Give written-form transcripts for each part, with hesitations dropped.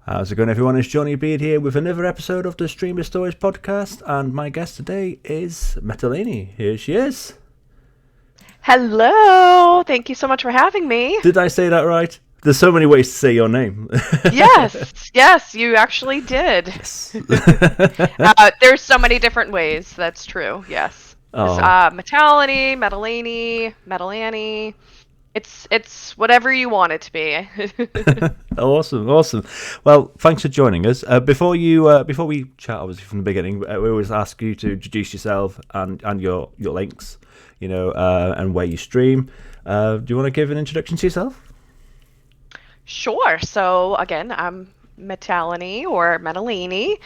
How's it going, everyone? It's Johnny Beard here with another episode of the Streamer Stories podcast, and my guest today is METALanie. Here she is. Hello! Thank you so much for having me. Did I say that right? There's so many ways to say your name. Yes, you actually did. Yes. There's so many different ways. That's true. Yes. Oh, METALanie, METALanie. It's whatever you want it to be. awesome. Well, thanks for joining us. Before we chat, obviously from the beginning, we always ask you to introduce yourself and your links, and where you stream. Do you want to give an introduction to yourself? Sure. So again, I'm METALanie or METALanie.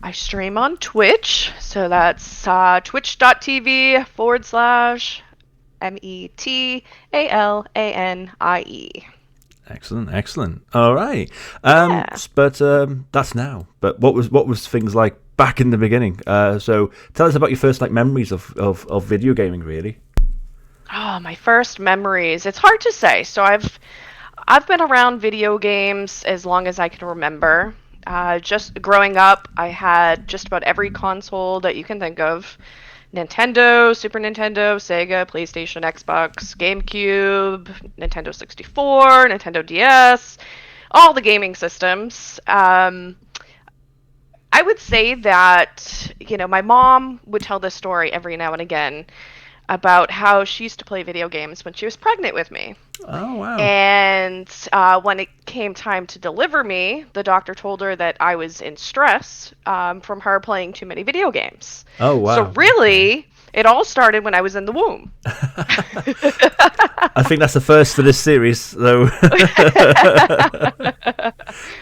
I stream on Twitch. So that's twitch.tv/METALANIE. Excellent. All right. Yeah. But that's now. But what was things like back in the beginning? So tell us about your first memories of video gaming, really. Oh, my first memories. It's hard to say. So I've been around video games as long as I can remember. Just growing up, I had just about every console that you can think of. Nintendo, Super Nintendo, Sega, PlayStation, Xbox, GameCube, Nintendo 64, Nintendo DS, all the gaming systems. I would say that, my mom would tell this story every now and again about how she used to play video games when she was pregnant with me. Oh wow. And when it came time to deliver me, the doctor told her that I was in stress from her playing too many video games. Oh wow. So really, it all started when I was in the womb. I think that's the first for this series, though.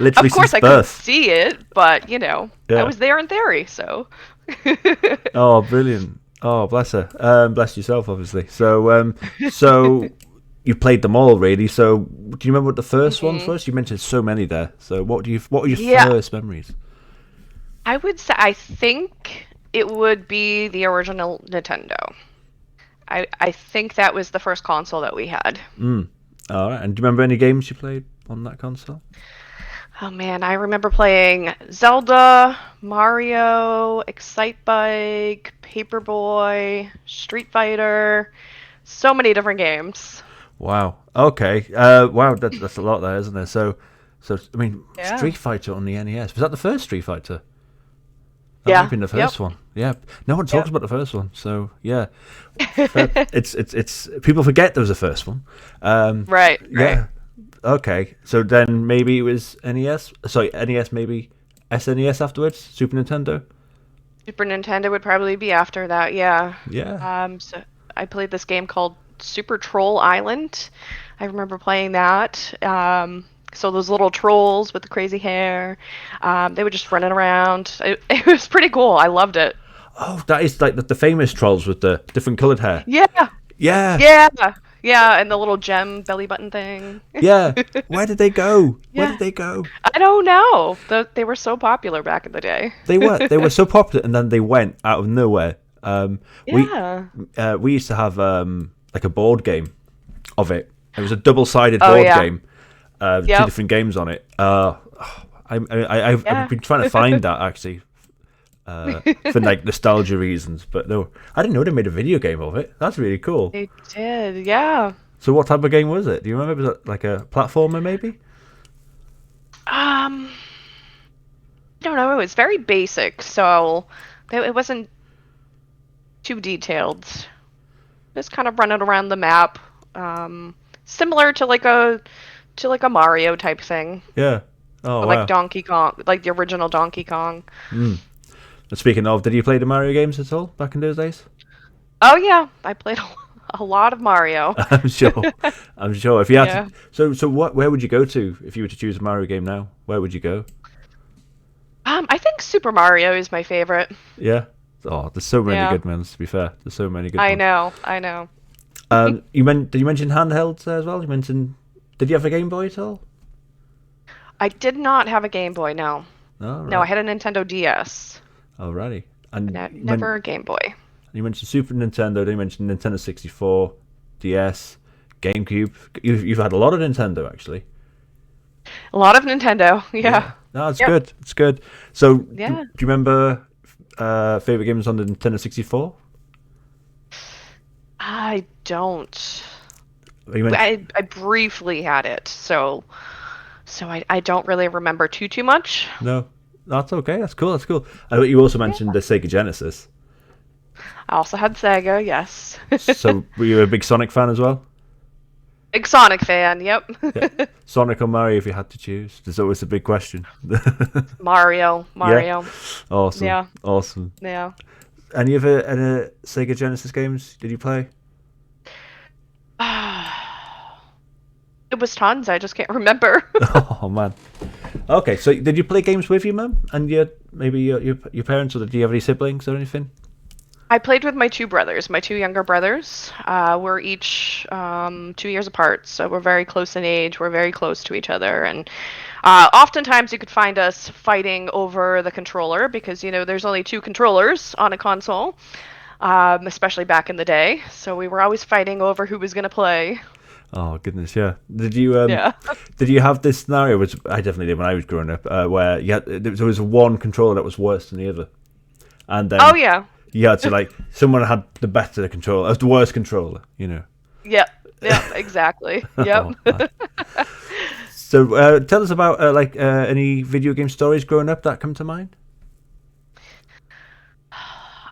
Literally Of course, since I couldn't birth. see it, but Yeah. I was there in theory. So. Oh, brilliant. Oh, bless her. Bless yourself, obviously. So you played them all, really. So do you remember what the first ones was? You mentioned so many there. So what were your Yeah, first memories? I would say I think it would be the original Nintendo. I think that was the first console that we had. All right. And do you remember any games you played on that console? Oh man, I remember playing Zelda, Mario, Excitebike, Paperboy, Street Fighter, so many different games. Wow. Okay. Wow. That's a lot there, isn't there? So I mean, Yeah. Street Fighter on the NES, was that the first Street Fighter? That might Yeah. have been the Yep. first one. Yeah. No one talks Yep. about the first one. So yeah, it's people forget there was a first one. Right. Yeah. Okay. So then maybe it was NES. Sorry, NES maybe SNES afterwards. Super Nintendo. Super Nintendo would probably be after that. Yeah. Yeah. So I played this game called Super Troll Island. I remember playing that. So those little trolls with the crazy hair, they were just running around. It was pretty cool. I loved it. Oh, that is like the famous trolls with the different coloured hair. Yeah. Yeah. Yeah. Yeah, and the little gem belly button thing. Yeah. Where did they go? Where Yeah. did they go? I don't know. They were so popular back in the day. They were so popular, and then they went out of nowhere. Yeah. We used to have like a board game of it. It was a double-sided Oh, board yeah. game, two Yep. different games on it. I've Yeah. been trying to find that actually for nostalgia reasons, but no, I didn't know they made a video game of it. That's really cool. They did. Yeah. So what type of game was it? Do you remember? Was it like a platformer maybe? I don't know. It was very basic, so it wasn't too detailed. Just kind of running around the map, similar to like a Mario type thing, Yeah. Oh or wow. like Donkey Kong, like the original Donkey Kong. And speaking of, did you play the Mario games at all back in those days? Oh yeah, I played a lot of Mario. I'm sure. I'm sure. If you had Yeah. so where would you go to if you were to choose a Mario game now? Where would you go? I think Super Mario is my favorite. Yeah. Oh, there's so many Yeah. good ones. To be fair, there's so many good I ones. know. I know. Did you mention handhelds there as well? You mentioned. Did you have a Game Boy at all? I did not have a Game Boy. No. No. No, I Right. had a Nintendo DS. Alrighty. And Never a Game Boy. you mentioned Super Nintendo. Then you mentioned Nintendo 64, DS, GameCube. You've had a lot of Nintendo actually. A lot of Nintendo. Yeah. Yeah. No, it's Yep. good. It's good. So, do Yeah. you remember favorite games on the Nintendo 64? I don't. You mentioned I briefly had it, so I don't really remember too much. no. That's okay. That's cool. That's cool. You also Yeah. mentioned the Sega Genesis. I also had Sega, yes. So, were you a big Sonic fan as well? Big Sonic fan, yep. Yeah. Sonic or Mario, if you had to choose. There's always a big question. Mario, Yeah. Mario. Awesome. Yeah, Awesome. yeah. Any Sega Genesis games did you play? It was tons, I just can't remember. Oh man. Okay, so did you play games with your mum and your parents, or did you have any siblings or anything? I played with my two brothers, my two younger brothers. We're each 2 years apart, so we're very close in age. We're very close to each other, and oftentimes you could find us fighting over the controller because there's only two controllers on a console, especially back in the day. So we were always fighting over who was going to play. Oh goodness, yeah. Yeah. Did you have this scenario, which I definitely did when I was growing up, where there was one controller that was worse than the other, and Oh then yeah. you had to someone had the better controller, the worst controller, Yep. Yep. Exactly. Yep. Oh, man. So tell us about any video game stories growing up that come to mind.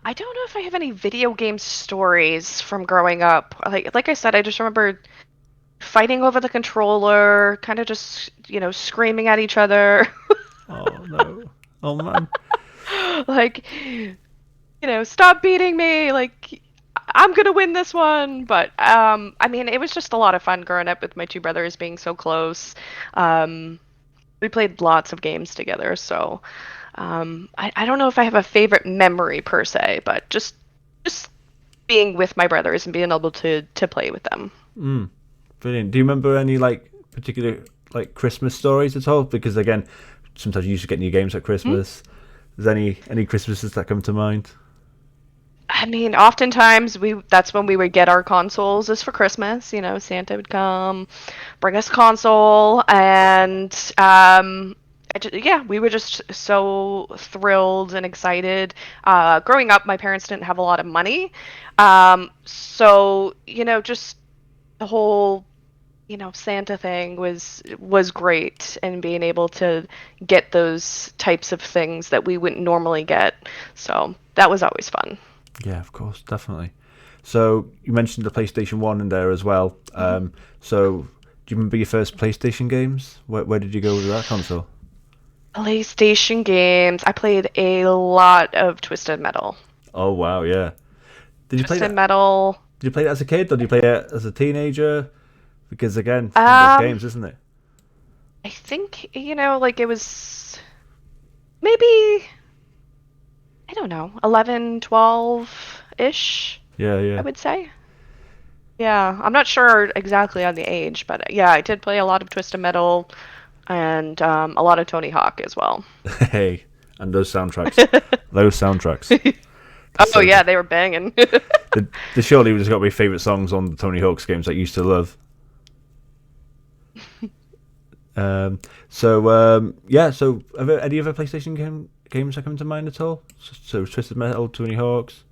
I don't know if I have any video game stories from growing up. Like I said, I just remember fighting over the controller, kind of just, screaming at each other. Oh no. Oh man. Like, stop beating me. Like, I'm gonna win this one. But I mean, it was just a lot of fun growing up with my two brothers being so close. Um, we played lots of games together, so I don't know if I have a favorite memory per se, but just being with my brothers and being able to play with them. Brilliant. Do you remember any particular Christmas stories at all? Because again, sometimes you used to get new games at Christmas. Is any Christmases that come to mind? I mean, oftentimes that's when we would get our consoles is for Christmas. Santa would come, bring us a console, and yeah, we were just so thrilled and excited. Growing up, my parents didn't have a lot of money, so just the whole Santa thing was great, and being able to get those types of things that we wouldn't normally get. So that was always fun. Yeah, of course, definitely. So you mentioned the PlayStation 1 in there as well. So do you remember your first PlayStation games? Where did you go with that console? PlayStation games. I played a lot of Twisted Metal. Oh wow, yeah. Did you play Twisted that? Metal. Did you play it as a kid, or did you play it as a teenager? Because again, it's one of those Um, games, isn't it? I think like it was maybe I don't know, 11, 12-ish, Yeah, I yeah. would say. Yeah, I'm not sure exactly on the age, but yeah, I did play a lot of Twisted Metal and a lot of Tony Hawk as well. Hey, and those soundtracks, those soundtracks. That's Oh so yeah, good. they were banging. The surely was got to be favorite songs on the Tony Hawk's games that you used to love. Yeah. So are there any other PlayStation games that come to mind at all? So Twisted Metal, Tony Hawk's.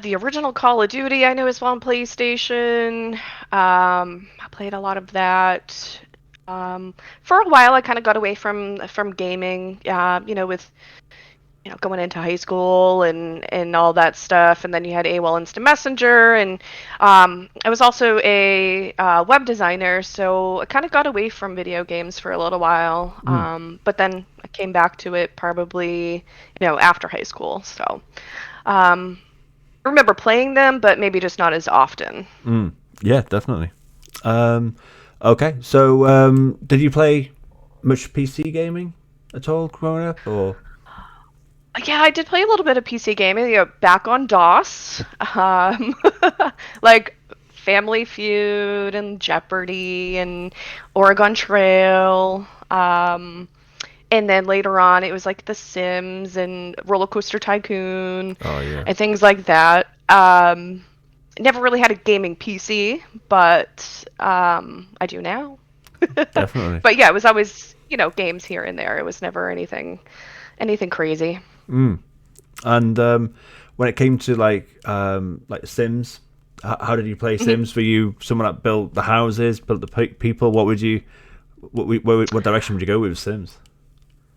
The original Call of Duty I know is on PlayStation. I played a lot of that. For a while, I kind of got away from gaming. With going into high school and all that stuff, and then you had AOL Instant Messenger, and I was also a web designer, so I kind of got away from video games for a little while. But then I came back to it probably after high school. So. I remember playing them, but maybe just not as often. Yeah, definitely. Okay, so did you play much PC gaming at all growing up, or? Yeah, I did play a little bit of PC gaming, back on DOS, like Family Feud and Jeopardy and Oregon Trail. And then later on, it was like The Sims and Roller Coaster Tycoon Oh yeah. and things like that. Never really had a gaming PC, but I do now. Definitely. But yeah, it was always, games here and there. It was never anything crazy. And when it came to like Sims, how did you play Mhm. Sims? Were you someone that built the houses, built the people? What direction would you go with Sims?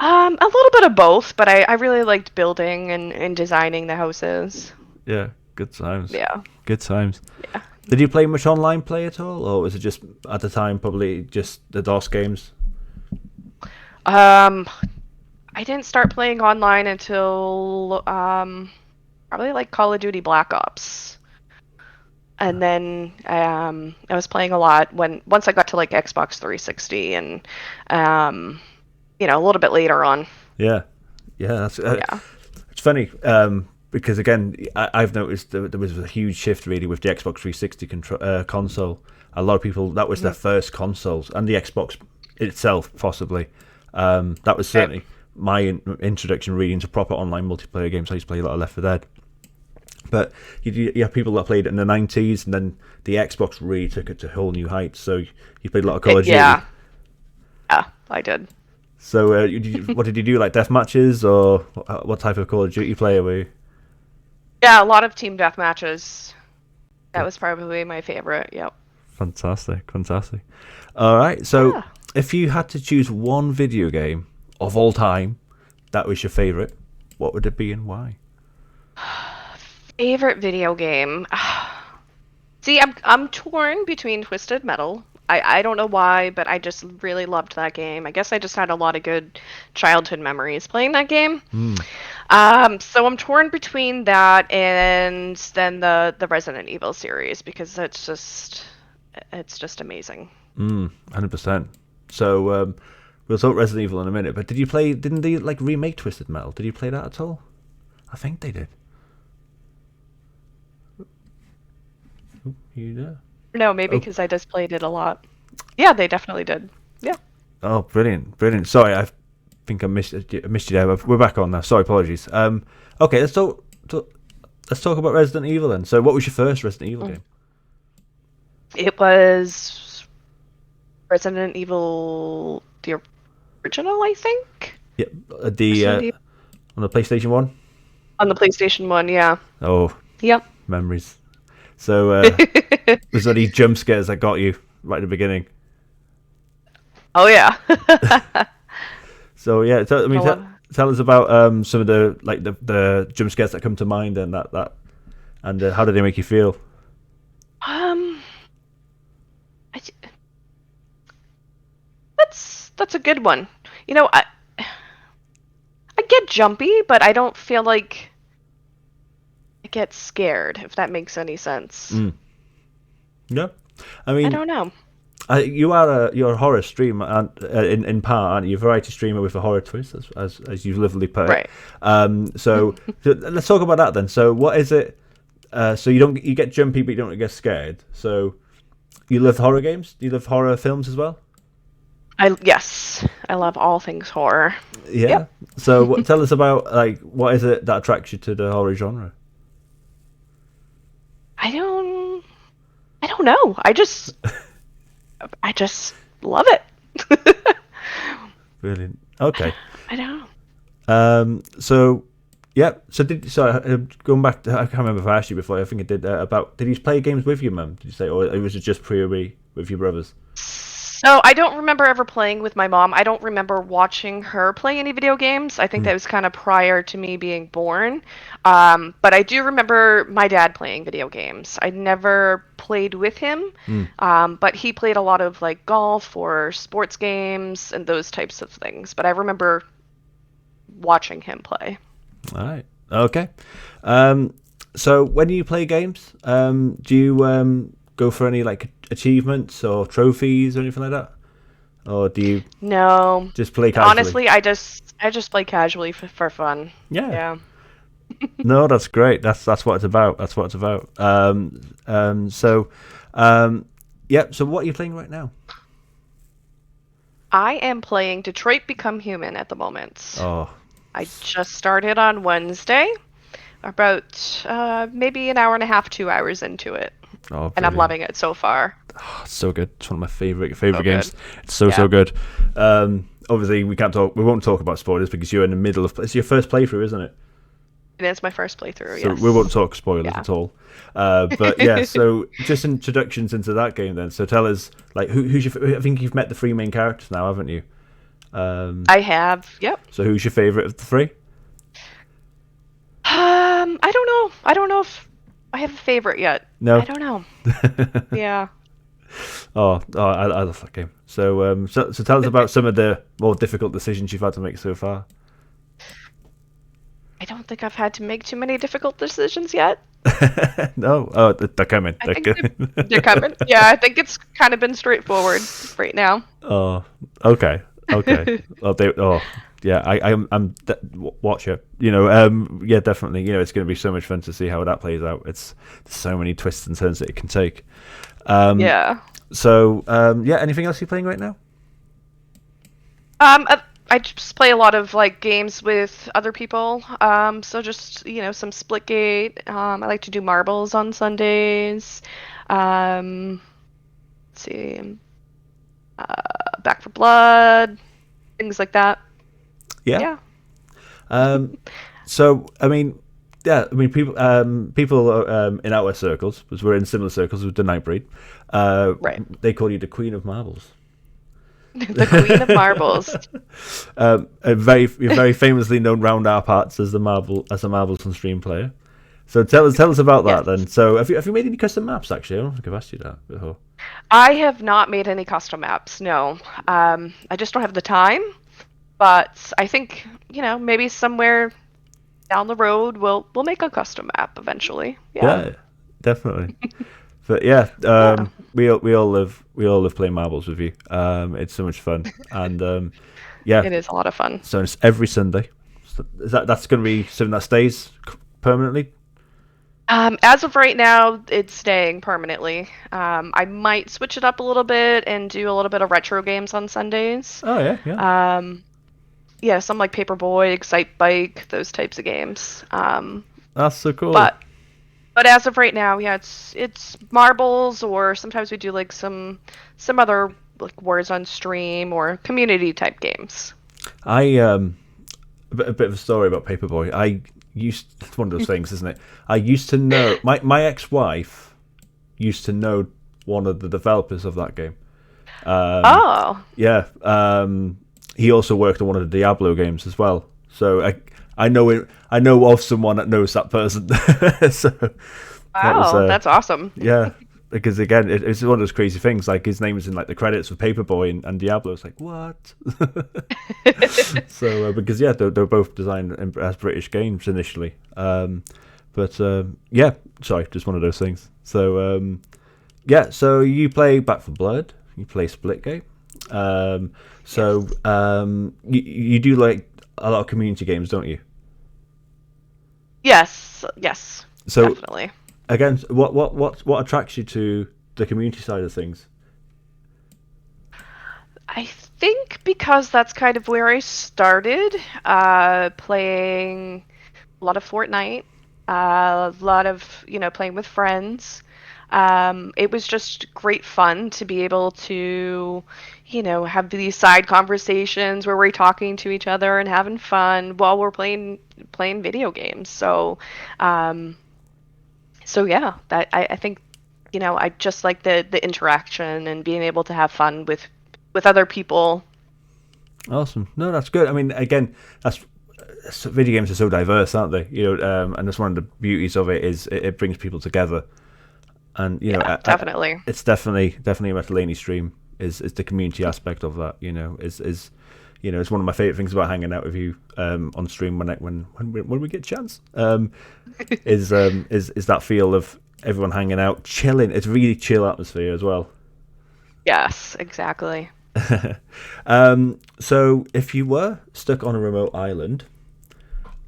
A little bit of both, but I really liked building and designing the houses. Yeah, good times. Yeah. Good times. Yeah. Did you play much online play at all, or was it just at the time probably just the DOS games? Um, I didn't start playing online until probably like Call of Duty Black Ops. And then I was playing a lot once I got to like Xbox 360 and a little bit later on. Yeah, yeah. Yeah. It's funny because again, I've noticed there was a huge shift really with the Xbox 360 console. A lot of people that was their first consoles, and the Xbox itself possibly. That was certainly my introduction really into proper online multiplayer games. I used to play a lot of Left 4 Dead. But you have people that played it in the 90s, and then the Xbox really took it to whole new heights. So you played a lot of Call of Duty. Yeah. Yeah, I did. So what did you do, like death matches, or what type of Call of Duty player were you? Yeah, a lot of team death matches. That was probably my favorite. Yep. Fantastic, fantastic. All right, so Yeah. if you had to choose one video game of all time that was your favorite, what would it be and why? Favorite video game. See, I'm torn between Twisted Metal. I don't know why, but I just really loved that game. I guess I just had a lot of good childhood memories playing that game. So I'm torn between that and then the Resident Evil series because it's just amazing. 100%. So we'll talk Resident Evil in a minute, but didn't they like remake Twisted Metal? Did you play that at all? I think they did. You there? No, maybe because I just played it a lot. Yeah, they definitely did. Yeah. Oh, brilliant, brilliant. Sorry, I think I missed you there. But we're back on now. Sorry, apologies. Okay, let's talk about Resident Evil then. So, what was your first Resident Evil game? It was Resident Evil, the original, I think. Yeah, Resident Evil on the PlayStation 1. on the PlayStation 1, yeah. Oh, Yep. memories. So, was there any jump scares that got you right at the beginning? Oh, yeah. So yeah, tell us about some of the jump scares that come to mind and and how did they make you feel? Um, I, that's a good one. I get jumpy, but I don't feel like I get scared, if that makes any sense. Yeah, I I mean, don't know. you're a horror streamer, and in part, aren't you? A variety streamer with a horror twist, as you lovely put it. Right. So let's talk about that then. So what is it? So you get jumpy, but you don't get scared. So you love horror games? Do you love horror films as well? Yes, I love all things horror. Yeah. Yep. So tell us about what is it that attracts you to the horror genre? I don't know. I just love it. Brilliant. Okay. I don't know. So yeah. Going back to, I can't remember if I asked you before. I think I did did you play games with your mum? Did you say, or was it just purely with your brothers? So I don't remember ever playing with my mom. I don't remember watching her play any video games. I think that was kind of prior to me being born. But I do remember my dad playing video games. I never played with him, but he played a lot of like golf or sports games and those types of things. But I remember watching him play. All right. Okay. So when you play games, do you go for any like achievements or trophies or anything like that, or do you No. just play casually? Honestly, I just play casually for fun. Yeah. Yeah. No, that's great. That's what it's about. That's what it's about. Yeah. So what are you playing right now? I am playing Detroit Become Human at the moment. Oh, I just started on Wednesday, about maybe an hour and a half, 2 hours into it. oh, And I'm brilliant. loving it so far. Oh, it's so good. It's one of my favorite So games. good. It's so good. Obviously, we won't talk about spoilers because you're in the middle of. It's your first playthrough, isn't it? It is my first playthrough. So we won't Yes. talk spoilers Yeah. at all. But yeah, so just introductions into that game then. So tell us, like, who's your? I think you've met the three main characters now, haven't you? I have. Yep. So who's your favorite of the three? I don't know. I don't know if I have a favorite yet. I No. don't know. Yeah. I love that game. So tell us about some of the more difficult decisions you've had to make so far. I don't think I've had to make too many difficult decisions yet. No, they're coming. I They're think coming. they're coming. Yeah, I think it's kind of been straightforward right now. Oh, okay, okay. Yeah. Watch it. Yeah, definitely. It's going to be so much fun to see how that plays out. There's so many twists and turns that it can take. Yeah. So, yeah. Anything else you're playing right now? I just play a lot of like games with other people. So just some Splitgate. I like to do marbles on Sundays. Let's see, Back for Blood, things like that. Yeah. Yeah. So, I mean, yeah. I mean, people in our circles, because we're in similar circles with the Nightbreed. Right. They call you the Queen of Marbles. The Queen of Marbles. You're very famously known round our parts as a Marbles on Stream player. So tell us about that Yes. then. So have you made any custom maps actually? I don't think I've asked you that before. I have not made any custom maps, no. I just don't have the time. But I think, maybe somewhere down the road we'll make a custom map eventually. Yeah. Yeah, definitely. But yeah, Yeah. we all love playing marbles with you. It's so much fun, and yeah. It is a lot of fun. So it's every Sunday. So that's going to be something that stays permanently? As of right now, it's staying permanently. I might switch it up a little bit and do a little bit of retro games on Sundays. Oh yeah, yeah. Yeah, some like Paperboy, Excite Bike, those types of games. That's so cool. But as of right now, yeah, it's marbles, or sometimes we do like some other like Wars on Stream or community type games. A bit of a story about Paperboy. It's one of those things, isn't it? I used to know my ex-wife used to know one of the developers of that game. Oh, Yeah. He also worked on one of the Diablo games as well. So I know of someone that knows that person. So wow, that's awesome. yeah. Because again, it's one of those crazy things. Like his name is in like the credits for Paperboy and Diablo. It's like what? So because yeah, they're both designed as British games initially. Yeah, sorry, just one of those things. So yeah, so you play Back for Blood, you play Splitgate. You do like a lot of community games, don't you? Yes, So definitely. again, what attracts you to the community side of things? I think because that's kind of where I started, playing a lot of Fortnite, a lot of, playing with friends. It was just great fun to be able to, have these side conversations where we're talking to each other and having fun while we're playing video games. So yeah, that I think, I just like the interaction and being able to have fun with other people. Awesome. No, that's good. I mean, again, video games are so diverse, aren't they? And that's one of the beauties of it is it brings people together. And Yeah, definitely. it's definitely a METALanie stream is the community aspect of that. Is it's one of my favorite things about hanging out with you on stream when we get a chance. Is that feel of everyone hanging out, chilling. It's really chill atmosphere as well. Yes, exactly. So if you were stuck on a remote island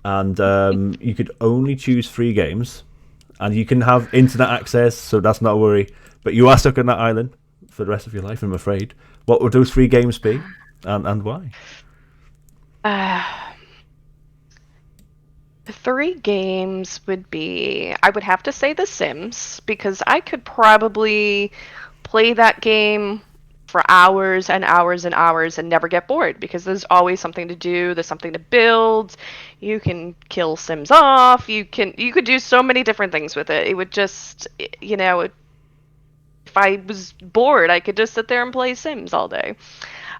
and you could only choose 3 games, and you can have internet access, so that's not a worry, but you are stuck on that island for the rest of your life, I'm afraid. What would those 3 games be, and why? The 3 games would be, I would have to say The Sims, because I could probably play that game for hours and hours and hours and never get bored because there's always something to do, there's something to build. You can kill Sims off, you could do so many different things with it. It would just, if I was bored, I could just sit there and play Sims all day.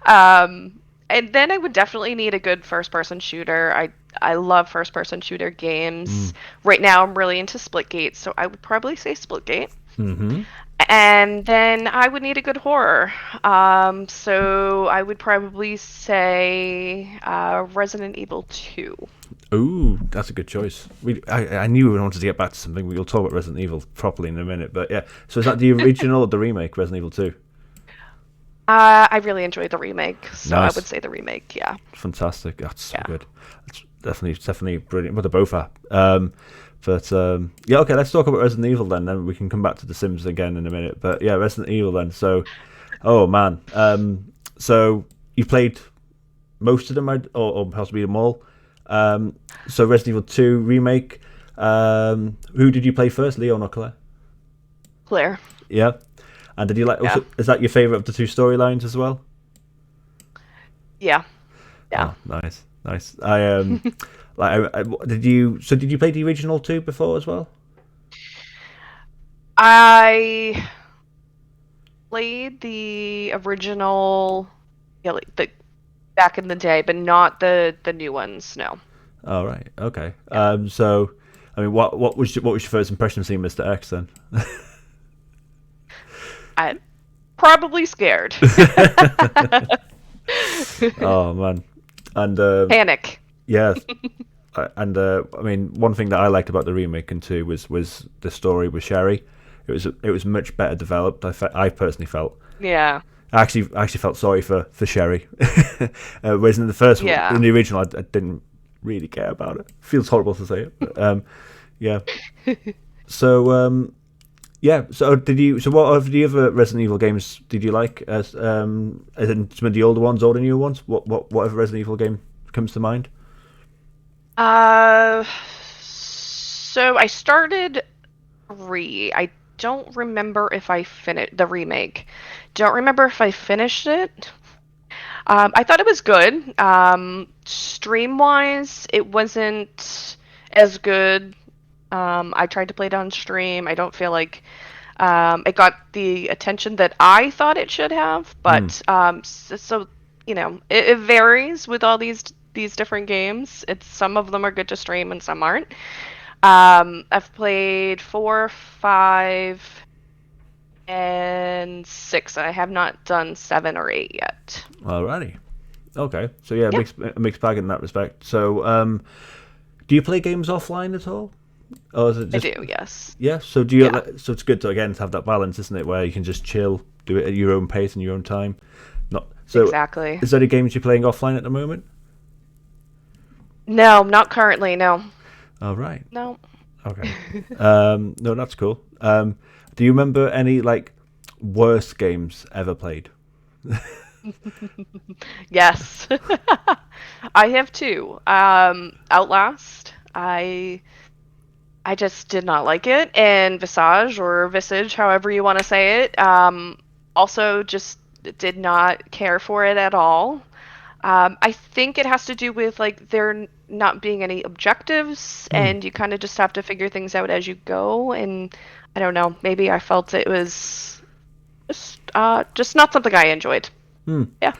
And then I would definitely need a good first-person shooter. I love first-person shooter games. Right now, I'm really into Splitgate, so I would probably say Splitgate. Mm-hmm. And then I would need a good horror. So I would probably say Resident Evil 2. Ooh, that's a good choice. I knew we wanted to get back to something. We'll talk about Resident Evil properly in a minute. But yeah, so is that the original or the remake, Resident Evil 2? I really enjoyed the remake, so Nice. I would say the remake, yeah. Fantastic. That's so Yeah. good. It's definitely brilliant. Well, they both are. Yeah, okay, let's talk about Resident Evil then we can come back to The Sims again in a minute. But yeah, Resident Evil then. So, oh man. So you played most of them, or possibly them all. So Resident Evil 2 remake. Who did you play first, Leon or Claire? Claire. Yeah. And did you like? Yeah. Also, is that your favorite of the two storylines as well? Yeah. Yeah. Oh, nice. Did you play the original 2 before as well? I played the original, like the back in the day, but not the new ones. No. Oh right, okay. So, I mean, what was your first impression of seeing Mr. X then? I'm probably scared. Oh man, and Panic. yeah, and I mean, one thing that I liked about the remake and 2 was the story with Sherry. It was much better developed. I personally felt. Yeah. I actually felt sorry for Sherry, whereas in the first one, Yeah. in the original, I didn't really care about it. Feels horrible to say it, but yeah. So yeah. So So what of the other Resident Evil games did you like? As in some of the older ones, or the newer ones? Whatever Resident Evil game comes to mind? So I started 3. I don't remember if I finished the remake. Don't remember if I finished it. I thought it was good. Stream-wise, it wasn't as good. I tried to play it on stream. I don't feel like it got the attention that I thought it should have. But so it varies with all these different games. Some of them are good to stream and some aren't. I've played 4, 5, and 6. I have not done 7 or 8 yet. Alrighty. Okay. So yeah, Yeah. mixed bag in that respect. So do you play games offline at all? Or is it just... I do, yes. Yeah. So do you? Yeah. So it's good to have that balance, isn't it? Where you can just chill, do it at your own pace and your own time. Not so. Exactly. Is there any games you're playing offline at the moment? No, not currently, no. Oh right. No. Okay. No, that's cool. Do you remember any worst games ever played? Yes. I have 2. Outlast. I just did not like it, and Visage or Visage, however you want to say it. Also just did not care for it at all. I think it has to do with there not being any objectives, and you kind of just have to figure things out as you go. And I don't know, maybe I felt it was just not something I enjoyed. Yeah.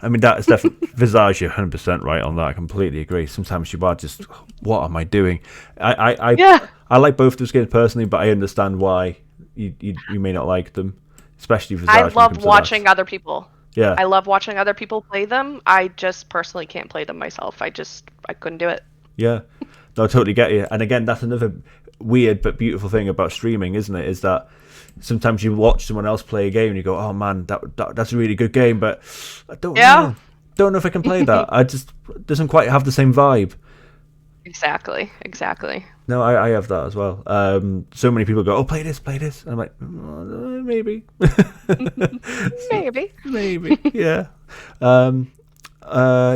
I mean, that is definitely Visage. You're 100% right on that. I completely agree. Sometimes you are just, what am I doing? Yeah. I like both those games personally, but I understand why you may not like them, especially Visage. I when it love comes to watching that. other people. Yeah. I love watching other people play them. I just personally can't play them myself. I couldn't do it. Yeah, no, I totally get you. And again, that's another weird but beautiful thing about streaming, isn't it? Is that sometimes you watch someone else play a game and you go, "Oh man, that's a really good game," but I don't know if I can play that. I just doesn't quite have the same vibe. Exactly. No, I have that as well. So many people go, "Oh, play this," and I'm like, maybe, maybe, yeah.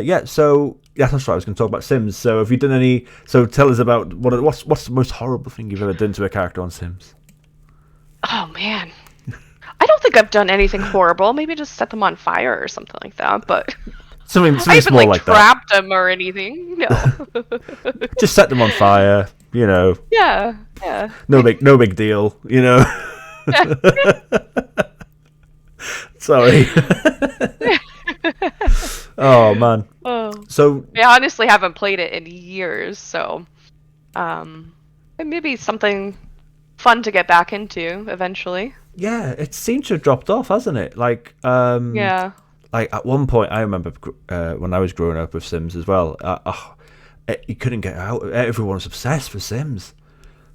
Yeah. So yeah, that's right. I was going to talk about Sims. So have you done any? So tell us about what's the most horrible thing you've ever done to a character on Sims? Oh man. I don't think I've done anything horrible. Maybe just set them on fire or something like that. But Something I haven't small like that. trapped them or anything. No. Just set them on fire. Yeah. Yeah. No big deal. Sorry. Oh man. Oh. So I honestly haven't played it in years, so it may be something fun to get back into eventually. yeah, it seems to have dropped off, hasn't it? Like Yeah. like at one point, I remember when I was growing up with Sims as well. You couldn't get out. Everyone was obsessed with Sims,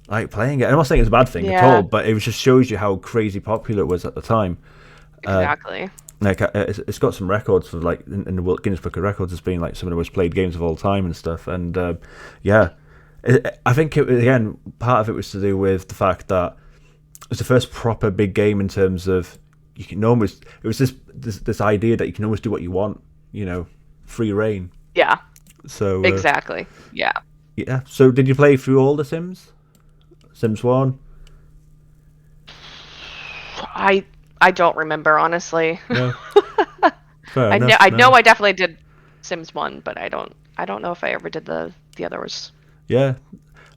like playing it. I'm not saying it's a bad thing at all, but it just shows you how crazy popular it was at the time. Exactly. Like it's got some records for like in the Guinness Book of Records as being like some of the most played games of all time and stuff. And yeah, I think again part of it was to do with the fact that it was the first proper big game in terms of you can almost it was this idea that you can almost do what you want, free reign. Yeah. So Exactly. Yeah. yeah. So did you play through all the Sims? Sims 1? I don't remember, honestly. No. Fair I enough, know I definitely did Sims 1, but I don't know if I ever did the others. Yeah.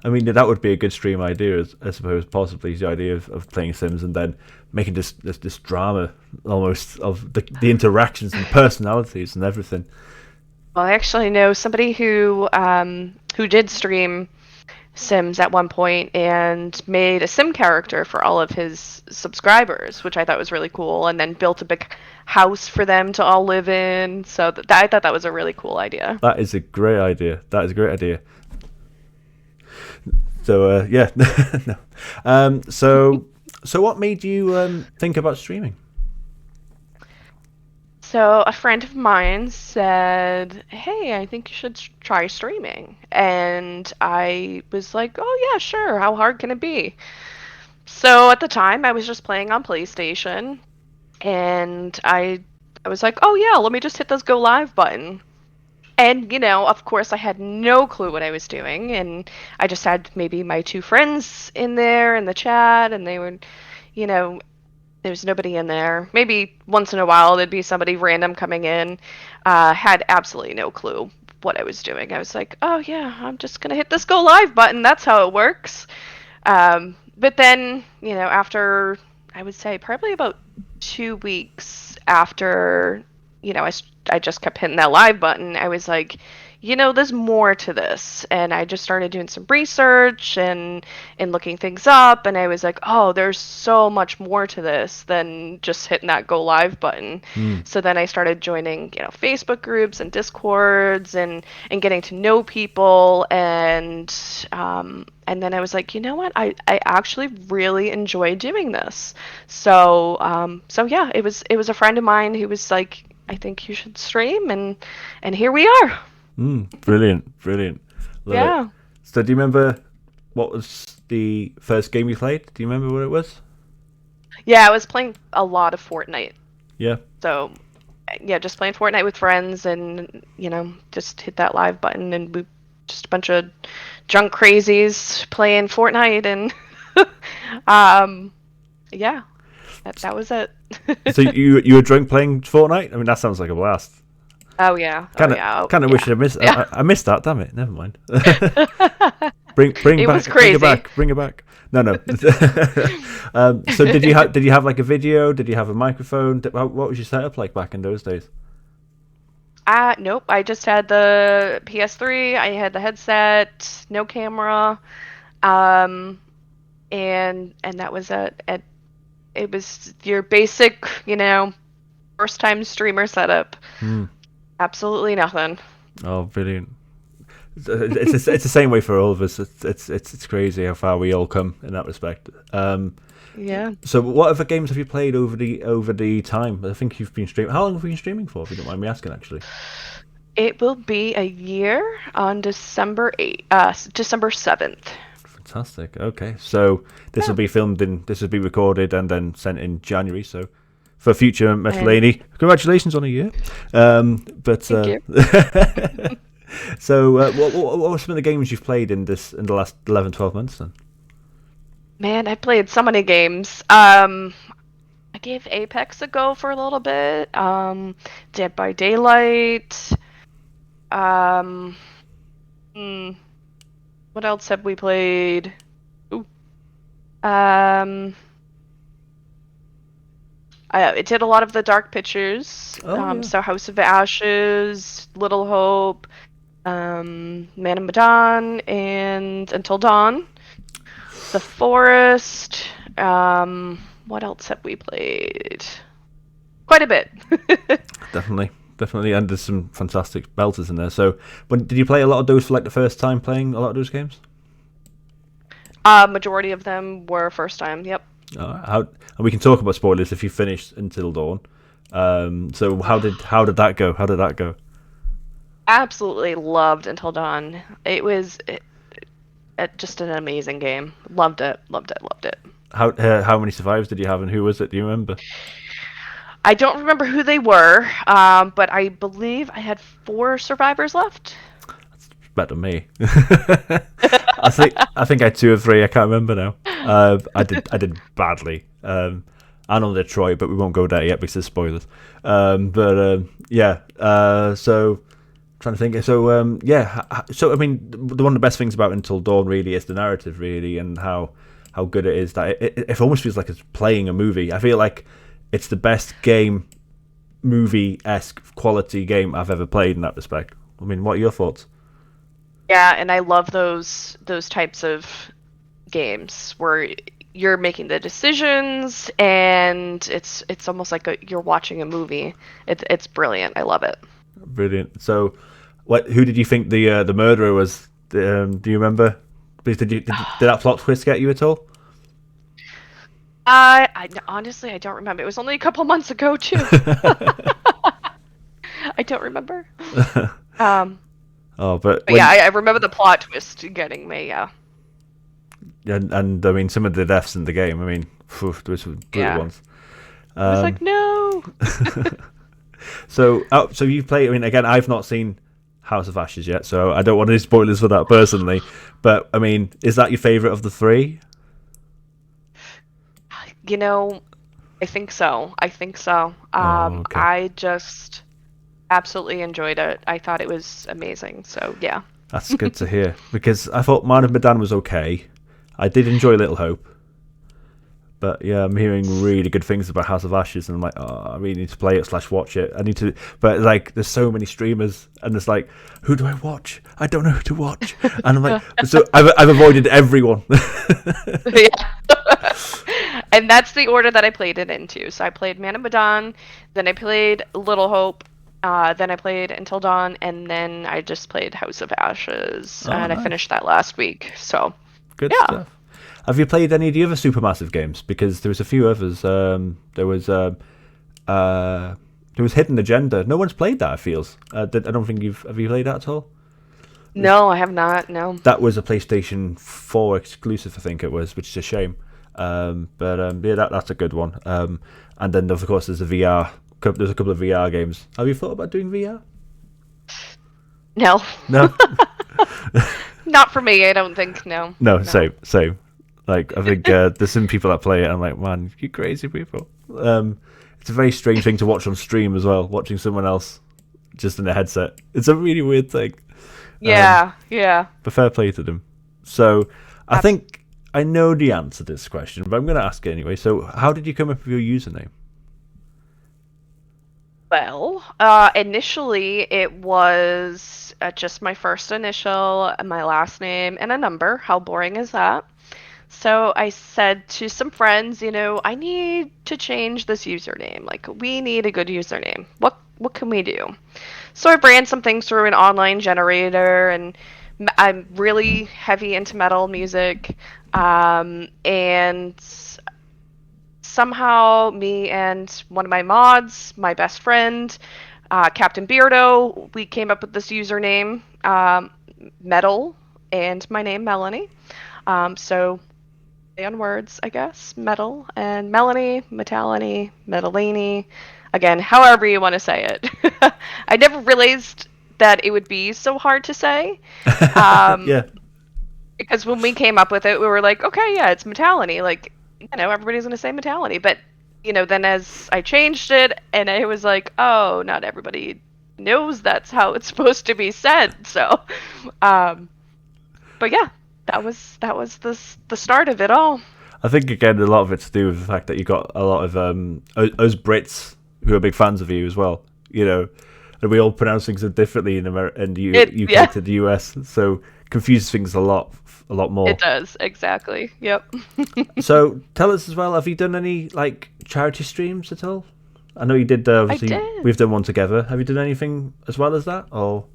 I mean, that would be a good stream idea, I suppose, possibly, the idea of playing Sims and then making this drama almost of the interactions and personalities and everything. Well, I actually know somebody who did stream Sims at one point and made a Sim character for all of his subscribers, which I thought was really cool, and then built a big house for them to all live in. So I thought that was a really cool idea. That is a great idea. So yeah, no. So what made you think about streaming? So a friend of mine said, "Hey, I think you should try streaming." And I was like, "Oh yeah, sure. How hard can it be?" So at the time, I was just playing on PlayStation, and I was like, "Oh yeah, let me just hit this go live button." And of course, I had no clue what I was doing, and I just had maybe my two friends in there in the chat, and they were, you know, there was nobody in there. Maybe once in a while there'd be somebody random coming in. Had absolutely no clue what I was doing. I was like, oh yeah, I'm just gonna hit this go live button. That's how it works. But then, after I would say probably about 2 weeks after, I just kept hitting that live button. I was like, there's more to this. And I just started doing some research and looking things up. And I was like, oh, there's so much more to this than just hitting that go live button. So then I started joining, Facebook groups and Discords and getting to know people. And then I was like, you know what? I actually really enjoy doing this. So yeah, it was a friend of mine who was like, I think you should stream, and here we are. Brilliant. Love Yeah. it. So do you remember what was the first game you played? Do you remember what it was? Yeah, I was playing a lot of Fortnite. Yeah. So, yeah, just playing Fortnite with friends and, just hit that live button and we just a bunch of drunk crazies playing Fortnite and yeah. That was it. So you were drunk playing Fortnite? I mean, that sounds like a blast. Oh yeah. Kind of wish I missed. Yeah. I missed that. Damn it. Never mind. bring It back. was crazy. Bring it back. No. So did you have like a video? Did you have a microphone? What was your setup like back in those days? Nope. I just had the PS3. I had the headset, no camera, and that was it. It was your basic, first time streamer setup. Absolutely nothing. Oh, brilliant! It's the same way for all of us. It's crazy how far we all come in that respect. Yeah. So, what other games have you played over the time? I think you've been streaming. How long have you been streaming for? If you don't mind me asking, actually. It will be a year on December 7th. Fantastic. Okay, so this will be filmed in. This will be recorded and then sent in January. So, for future METALanie, congratulations on a year. Thank you. So, what were some of the games you've played in the last 11, 12 months then? Man, I played so many games. I gave Apex a go for a little bit. Dead by Daylight. Um, hmm, what else have we played? Ooh. Um, I did a lot of the Dark Pictures. Oh yeah. So House of Ashes, Little Hope, Man of Medan, and Until Dawn. The Forest. What else have we played? Quite a bit. Definitely, and there's some fantastic belters in there. So, when did you play a lot of those for like the first time playing a lot of those games? Majority of them were first time. Yep. How and we can talk about spoilers if you finished Until Dawn. So how did that go? How did that go? Absolutely loved Until Dawn. It was just an amazing game. Loved it. Loved it. Loved it. How many survivors did you have, and who was it? Do you remember? I don't remember who they were, but I believe I had 4 survivors left. Better than me. I think I had 2 or 3. I can't remember now. I did badly. I know Detroit, but we won't go there yet because there's spoilers. Yeah. So trying to think. So yeah. So I mean, one of the best things about Until Dawn really is the narrative, really, and how good it is that it almost feels like it's playing a movie. I feel like it's the best game, movie-esque quality game I've ever played in that respect. I mean, what are your thoughts? Yeah, and I love those types of games where you're making the decisions and it's almost like you're watching a movie. It's brilliant. I love it. Brilliant. So, who did you think the murderer was? Do you remember? Did that plot twist get you at all? I honestly I don't remember. It was only a couple months ago too. I don't remember. Oh, but yeah, I remember the plot twist getting me. Yeah. And I mean, some of the deaths in the game. I mean, there was some brutal ones. I was like, no. So you play. I mean, again, I've not seen House of Ashes yet, so I don't want any spoilers for that personally. But I mean, is that your favorite of the 3? You know, I think so. I think so. Okay. I just absolutely enjoyed it. I thought it was amazing. So yeah. That's good to hear, because I thought Man of Medan was okay. I did enjoy Little Hope, but yeah, I'm hearing really good things about House of Ashes, and I'm like, oh, I really need to play it / watch it. I need to, but like, there's so many streamers, and it's like, who do I watch? I don't know who to watch, and I'm like, so I've avoided everyone. Yeah. And that's the order that I played it into. So I played Man of Medan, then I played Little Hope, then I played Until Dawn, and then I just played House of Ashes, and Nice. I finished that last week. So Good yeah. stuff. Have you played any of the other Supermassive games? Because there was a few others. There was Hidden Agenda. No one's played that. It feels. I don't think have you played that at all? No, I have not. No. That was a PlayStation 4 exclusive, I think it was, which is a shame. Yeah, that's a good one. And then of course there's a VR. There's a couple of VR games. Have you thought about doing VR? No. No. Not for me. I don't think. No. No. Same. Like, I think there's some people that play it, and I'm like, man, you crazy people. It's a very strange thing to watch on stream as well, watching someone else just in a headset. It's a really weird thing. Yeah. But fair play to them. So, I think I know the answer to this question, but I'm going to ask it anyway. So, how did you come up with your username? Well, initially it was just my first initial, my last name, and a number. How boring is that? So I said to some friends, I need to change this username. Like, we need a good username. What can we do? So I ran some things through an online generator, and I'm really heavy into metal music, and somehow me and one of my mods, my best friend, Captain Beardo, we came up with this username, Metal, and my name, Melanie. So, play on words, I guess. Metal and Melanie, METALanie, METALanie. Again, however you want to say it. I never realized that it would be so hard to say. Yeah. Because when we came up with it, we were like, okay, yeah, it's METALanie. Like, everybody's going to say METALanie. But then as I changed it, and I was like, oh, not everybody knows that's how it's supposed to be said. So, um, but yeah, that was the start of it all. I think again a lot of it's to do with the fact that you got a lot of us Brits who are big fans of you as well. And we all pronounce things differently in the UK Yeah, to the US, so confuses things a lot it more. does exactly. Yep. So tell us as well, have you done any like charity streams at all? I know you did. I Obviously, did. we've done one together. Have you done anything as well as that? Or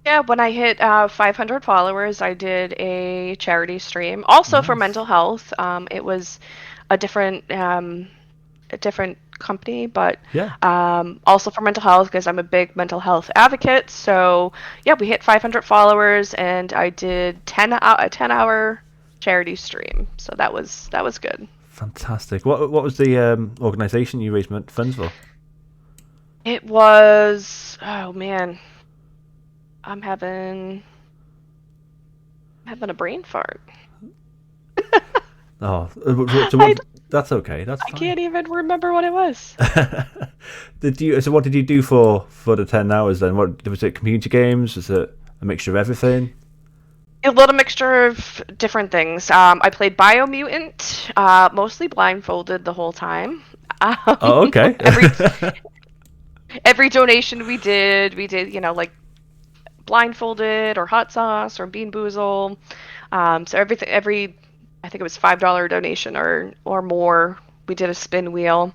Yeah, when I hit 500 followers, I did a charity stream, also for nice. mental health. It was a different company, but Yeah, also for mental health because I'm a big mental health advocate. So yeah, we hit 500 followers, and I did a 10-hour charity stream. So that was good. fantastic. What was the organisation you raised funds for? It was, oh man, I'm having a brain fart. Oh, so I what? That's okay. That's I fine. can't even remember what it was. Did you? So what did you do for the 10 hours then? What was it? Community games? Was it a mixture of everything? A little mixture of different things. I played Biomutant, mostly blindfolded the whole time. Oh, okay. Every donation we did, like blindfolded or hot sauce or bean boozle. So I think it was $5 donation or more. We did a spin wheel.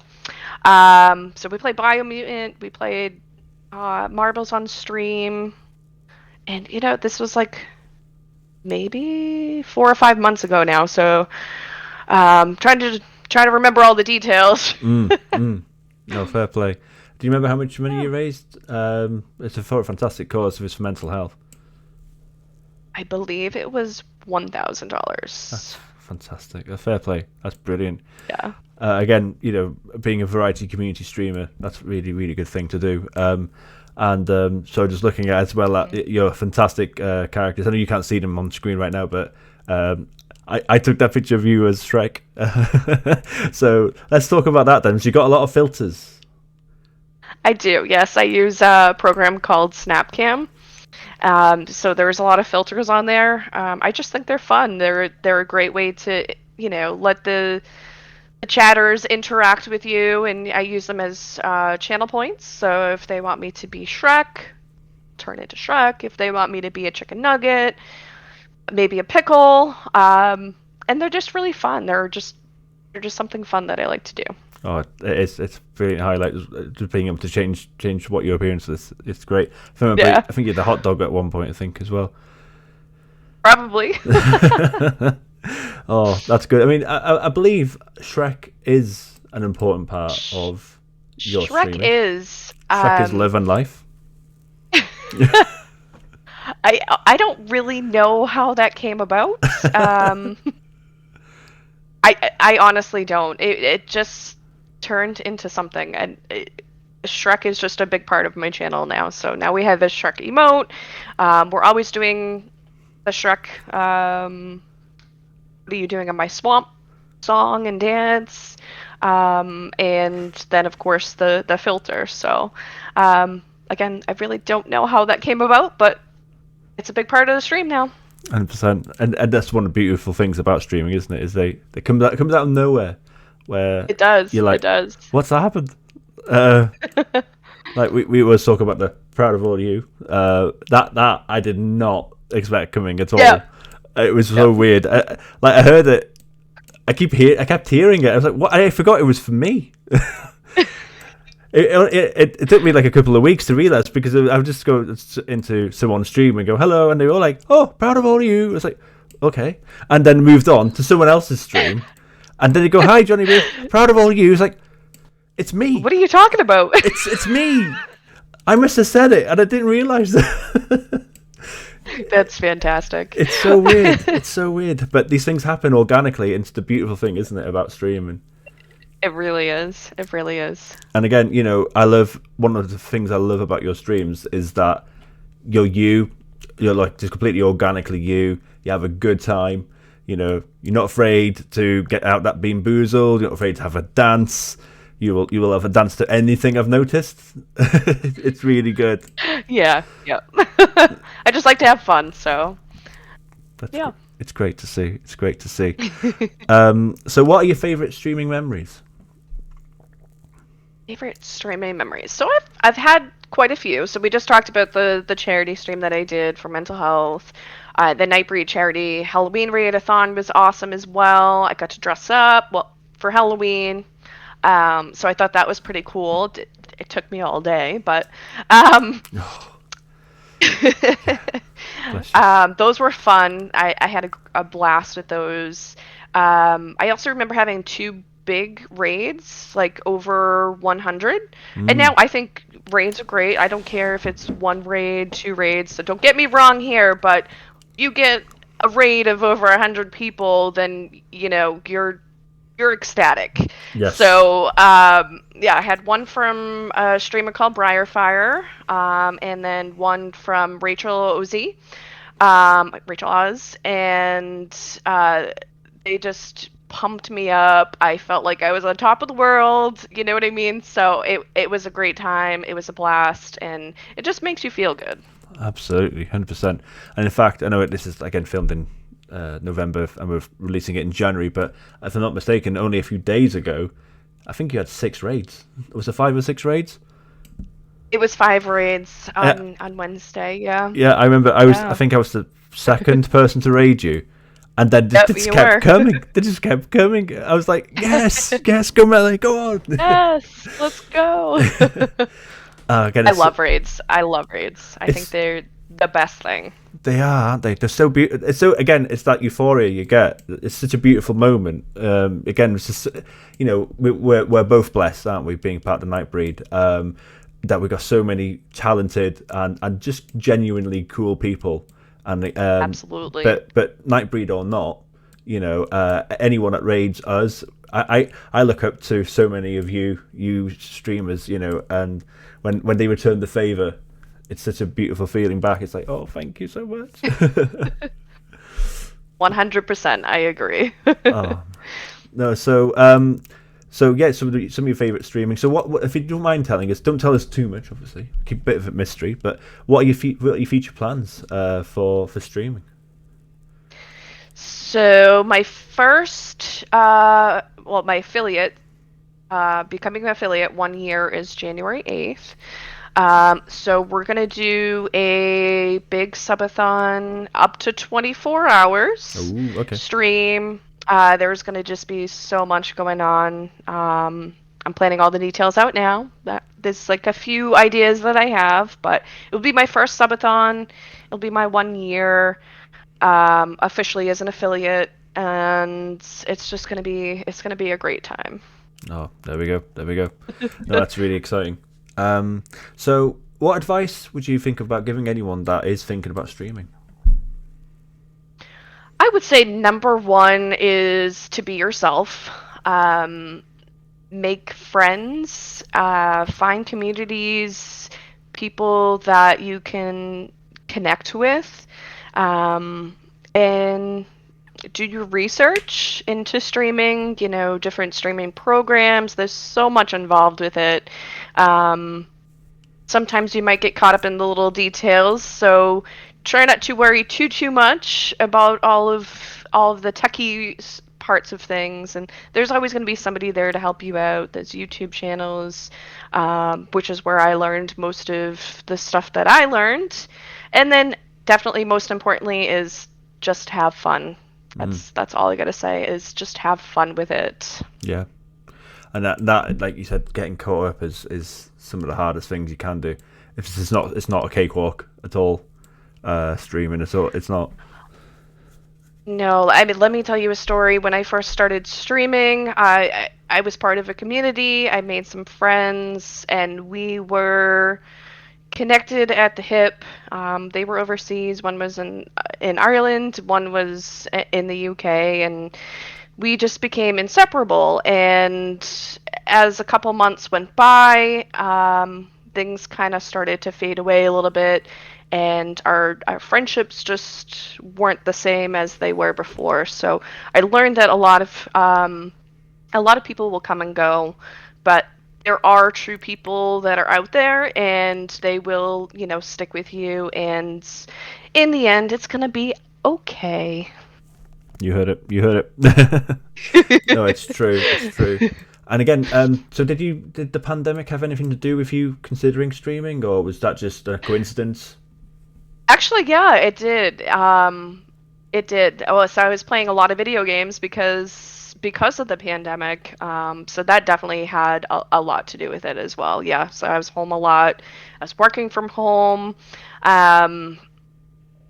So we played Biomutant. We played Marbles on Stream, and this was like maybe 4 or 5 months ago now. So trying to remember all the details. Mm. No, fair play. Do you remember how much money Yeah. you raised? It's for a fantastic cause. If it's for mental health, I believe it was that's $1,000. fantastic. Fair play. That's brilliant. Yeah. Again, being a variety community streamer, that's really, really good thing to do. And so just looking at as well at your fantastic characters. I know you can't see them on screen right now, but I took that picture of you as Shrek. So let's talk about that then. So you got a lot of filters. I do. Yes, I use a program called Snapcam. So there's a lot of filters on there. I just think they're fun. They're a great way to let the chatters interact with you, and I use them as channel points. So if they want me to be Shrek, turn into Shrek. If they want me to be a chicken nugget, maybe a pickle. And they're just really fun. They're just something fun that I like to do. Oh, it's brilliant highlight just being able to change what your appearance is. It's great. Yeah, I think you had a hot dog at one point. I think as well. probably. Oh, that's good. I mean, I believe Shrek is an important part of your Shrek streaming. is. Shrek is live and life. I don't really know how that came about. I honestly don't. It just turned into something, and Shrek is just a big part of my channel now. So now we have this Shrek emote. We're always doing the Shrek. What are you doing on my swamp song and dance? And then of course the filter. So again, I really don't know how that came about, but it's a big part of the stream now. 100%. And that's one of the beautiful things about streaming, isn't it? Is they it comes out of nowhere, where It does. you're It like, does. what's happened? Like we always talk about the proud of all you. That I did not expect coming at all. Yeah. It was so weird. I heard it. I kept hearing it. I was like, what? I forgot it was for me. It took me like a couple of weeks to realize, because I would just go into someone's stream and go hello, and they were all like, "Oh, proud of all of you." It's like, okay, and then moved on to someone else's stream, and then they go, "Hi, Johnny, we're proud of all of you." It's like, it's me. What are you talking about? It's me. I must have said it, and I didn't realize that. That's fantastic. It's so weird. It's so weird, but these things happen organically. It's the beautiful thing, isn't it, about streaming? It really is. It really is. And again, I love, one of the things I love about your streams is that you're like just completely organically you. You have a good time. you're not afraid to get out that Bean Boozled. You're not afraid to have a dance. You will have a dance to anything. I've noticed. It's really good. Yeah, yeah. I just like to have fun, so yeah. It's great to see. It's great to see. So, what are your favorite streaming memories? Favorite streaming memories. So I've had quite a few. So we just talked about the charity stream that I did for mental health. The Nightbreed charity Halloween readathon was awesome as well. I got to dress up for Halloween. So I thought that was pretty cool. It took me all day, but Bless you. those were fun. I had a blast with those. I also remember having two big raids, like over 100. And now I think raids are great. I don't care if it's one raid, two raids. So don't get me wrong here, but you get a raid of over 100 people, then you're ecstatic. Yes. So yeah, I had one from a streamer called Briarfire, and then one from Rachel Oz, and they just pumped me up. I felt like I was on top of the world. You know what I mean? So it was a great time. It was a blast, and it just makes you feel good. Absolutely, 100%. And in fact, I know this is again filmed in November, and we're releasing it in January. But if I'm not mistaken, only a few days ago, I think you had 6 raids. Was it 5 or 6 raids? It was 5 raids on Wednesday. Yeah. Yeah, I remember. I think I was the second person to raid you, and then they just kept coming. They just kept coming. I was like, yes, yes, go Melly, go on. Yes, let's go. Again, I love raids. I think they're the best thing. They are, aren't they? They're so beautiful. It's so, again, it's that euphoria you get. It's such a beautiful moment. Again, it's just, we're both blessed, aren't we, being part of the Nightbreed, that we've got so many talented and just genuinely cool people. And Absolutely. But Nightbreed or not, anyone that raids us, I look up to so many of you streamers, and when they return the favor, it's such a beautiful feeling back. It's like, oh, thank you so much. 100%, I agree. Oh. No, so yeah, some of your favorite streaming. So what if you don't mind telling us? Don't tell us too much, obviously. Keep a bit of a mystery. But what are your future plans for streaming? So my first, my affiliate, becoming an affiliate 1 year is January 8th. So we're gonna do a big subathon up to 24 hours. Ooh, okay. Stream. There's gonna just be so much going on. I'm planning all the details out now. There's like a few ideas that I have, but it'll be my first subathon. It'll be my 1 year officially as an affiliate, and it's gonna be a great time. Oh, there we go. No, that's really exciting. So what advice would you think about giving anyone that is thinking about streaming? I would say number one is to be yourself. Make friends, find communities, people that you can connect with, and do your research into streaming, different streaming programs. There's so much involved with it. Sometimes you might get caught up in the little details, so try not to worry too much about all of the techie parts of things. And there's always going to be somebody there to help you out. There's YouTube channels, which is where I learned most of the stuff that I learned. And then definitely most importantly is just have fun. That's all I gotta say is just have fun with it. Yeah, and that like you said, getting caught up is some of the hardest things you can do. If it's not a cakewalk at all. Streaming, it's not. No, I mean, let me tell you a story. When I first started streaming, I was part of a community. I made some friends, and we were connected at the hip. They were overseas. One was in Ireland. One was in the UK, and we just became inseparable. And as a couple months went by, things kind of started to fade away a little bit. and our friendships just weren't the same as they were before. So I learned that a lot of people will come and go, but there are true people that are out there, and they will, stick with you, and in the end, it's gonna be okay. You heard it. You heard it. No, it's true. It's true. And again, so did the pandemic have anything to do with you considering streaming, or was that just a coincidence? Actually, yeah, it did. It did. Oh, so I was playing a lot of video games because of the pandemic. So that definitely had a lot to do with it as well. Yeah. So I was home a lot. I was working from home. Um,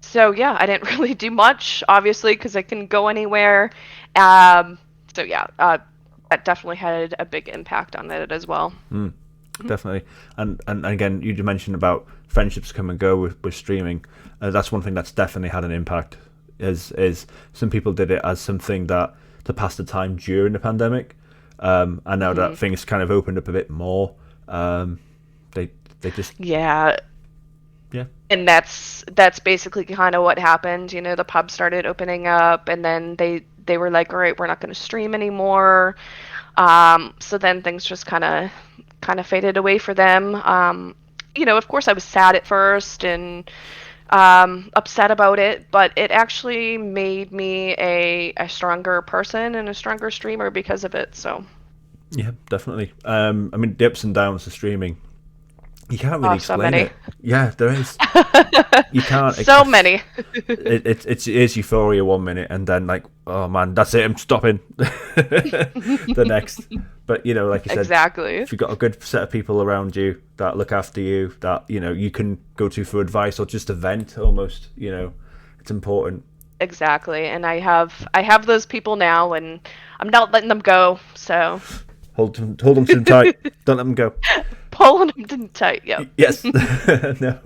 so yeah, I didn't really do much, obviously, because I couldn't go anywhere. Um, so yeah, that definitely had a big impact on it as well. Definitely. And again, you mentioned about friendships come and go with streaming. That's one thing that's definitely had an impact. Is some people did it as something that to pass the time during the pandemic, and now that things kind of opened up a bit more, they just Yeah, yeah. and that's basically kind of what happened. The pub started opening up, and then they were like, all right, we're not going to stream anymore. So then things just kind of faded away for them. Of course, I was sad at first and upset about it, but it actually made me a stronger person and a stronger streamer because of it. So, Yeah, definitely. I mean, the ups and downs of streaming, you can't really oh, so explain many, it. Yeah, there is. You can't. so many. It's euphoria one minute, and then like, oh man, that's it. I'm stopping. The next, but like you said, Exactly. if you've got a good set of people around you that look after you, that you can go to for advice or just a vent, almost. It's important. Exactly. And I have those people now, and I'm not letting them go. So Hold them to them tight. Don't let them go. pulling them tight. Yep. Yes. No.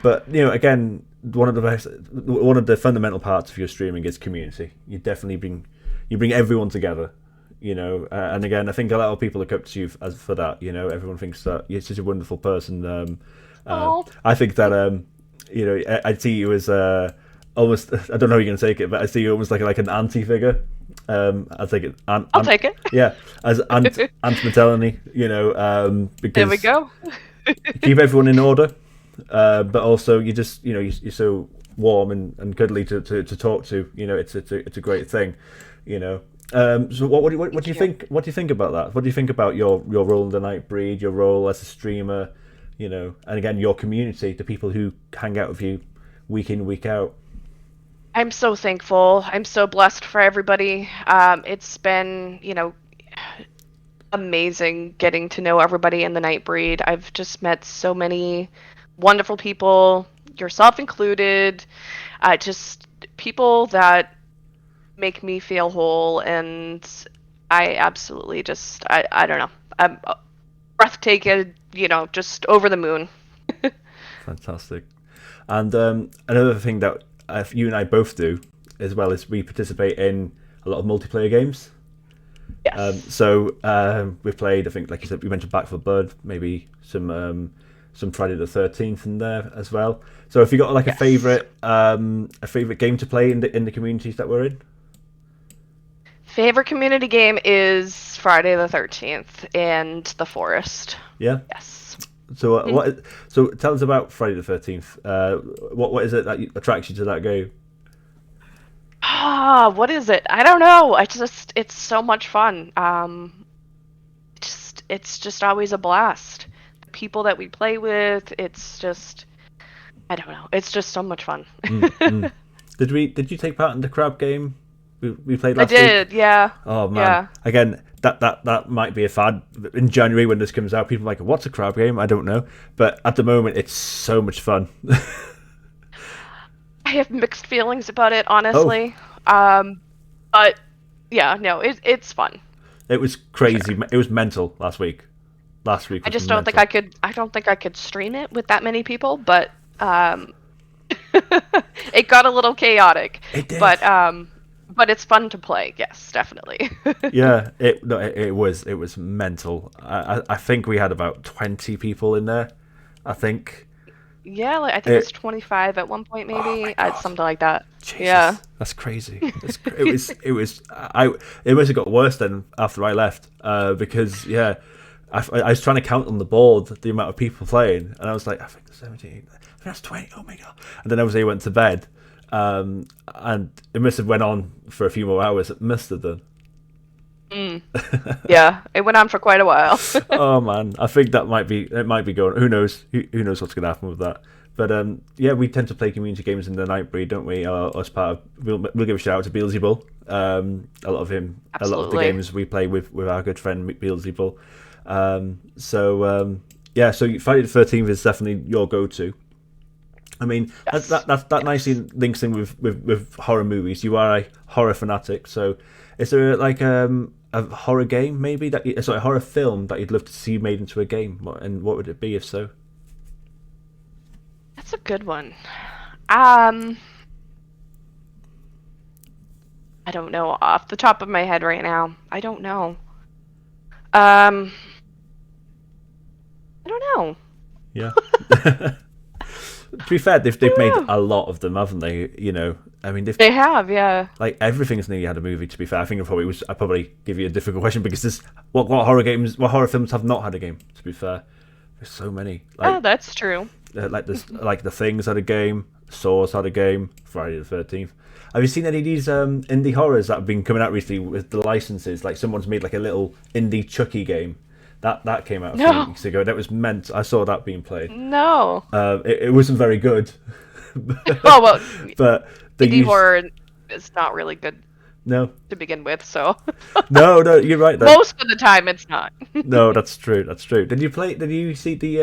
But again, one of the fundamental parts of your streaming is community. You definitely bring everyone together. And again, I think a lot of people look up to you as for that. Everyone thinks that you're such a wonderful person. Oh, I think that I see you as almost. I don't know how you're gonna take it, but I see you almost like an auntie figure. I take it. I'll take it. Yeah, as Aunt METALanie. Because There we go. you keep everyone in order, but also you just you're so warm and cuddly to talk to. It's a great thing. So what do you think? What do you think about that? What do you think about your role in the Nightbreed, your role as a streamer, and again your community, the people who hang out with you week in week out. I'm so thankful. I'm so blessed for everybody. It's been, amazing getting to know everybody in the Nightbreed. I've just met so many wonderful people, yourself included. Just people that make me feel whole, and I absolutely I don't know. I'm breathtaking, just over the moon. Fantastic. And another thing that you and I both do, as well, is we participate in a lot of multiplayer games. Yes. So we've played, I think, like you said, we mentioned Back for Blood, maybe some Friday the 13th in there as well. So if you got like Yes. a favorite game to play in the communities that we're in? Favorite community game is Friday the 13th and The Forest. Yeah. Yes. So So tell us about Friday the 13th. What is it that attracts you to that game? What is it? I don't know. It's so much fun. It's just always a blast. The people that we play with, I don't know. It's just so much fun. Did you take part in the crab game we played I last week? did, yeah. Oh man! Yeah. Again, that might be a fad in January when this comes out. People are like, "What's a crab game?" I don't know, but at the moment, it's so much fun. I have mixed feelings about it, honestly. But yeah, no, it's fun. It was crazy. It was mental last week. Last week I was just don't think mental. I don't think I could stream it with that many people, but it got a little chaotic. It did. But it's fun to play. Yes, definitely. Yeah, it was mental. I think we had about 20 people in there. I think, Yeah, like, I think it was 25 at one point, Oh my maybe. god. Something like that. Jesus, Yeah. that's crazy. It must have got worse then after I left, because yeah, I was trying to count on the board the amount of people playing, and I was like, I think there's 17, I think that's 20. Oh my god! And then obviously I went to bed, and it must have went on for a few more hours. It must have done. Yeah, it went on for quite a while. Oh man, I think it might be going. Who knows? Who knows what's going to happen with that? But yeah, we tend to play community games in the Nightbreed, don't we? As part of, we'll give a shout out to Beelzebul. A lot of the Absolutely. games we play with our good friend Beelzebul. Yeah, so Friday the 13th is definitely your go-to. I mean, Yes. that nicely Yes. links in with horror movies. You are a horror fanatic, so is there like a horror game maybe sorry, a horror film that you'd love to see made into a game? And what would it be if so? That's a good one. Um, I don't know off the top of my head right now. I don't know. Um, I don't know. Yeah. To be fair, they've made know. a lot of them, haven't they? You know, I mean, they've They have, yeah. like everything's nearly had a movie. To be fair, I think I probably give you a difficult question because this what horror films have not had a game. To be fair, there's so many. Oh, that's true. Like this, like the Things had a game, Saws had a game, Friday the 13th. Have you seen any of these indie horrors that have been coming out recently with the licenses? Like someone's made like a little indie Chucky game. That came out a few No. weeks ago. That was meant. I saw that being played. No. It wasn't very good, Oh, well, but they indie used horror is not really good no, to begin with, so no. You're right. most of the time it's not. No, that's true. That's true. Did you play? Did you see the?